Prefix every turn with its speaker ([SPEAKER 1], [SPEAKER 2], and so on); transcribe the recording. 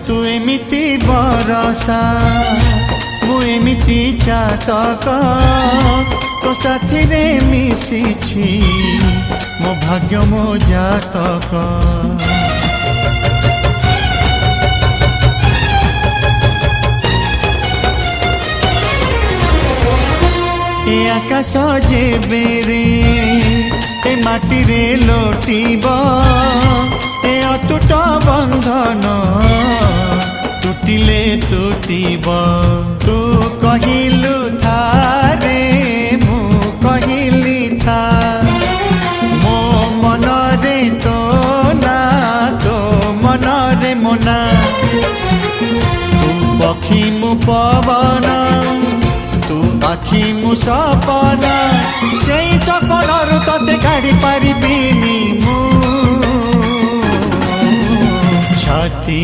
[SPEAKER 1] तू एमिति बरसा मु एमिति चातक तो साथी रे मिशिछि मो भाग्य मो जातक। ए आकाश जेबे रे ए माटी रे लोटिब ए अटूट बंधन टूटिले टूटिब। तू कहिलु था रे मु कहिली था मो मन रे तो ना तो मन रे मोना। तू पक्षी मु पवन तू आखि मु सपना से सपनरु तते काढ़ी पारिबिनी मु छाती।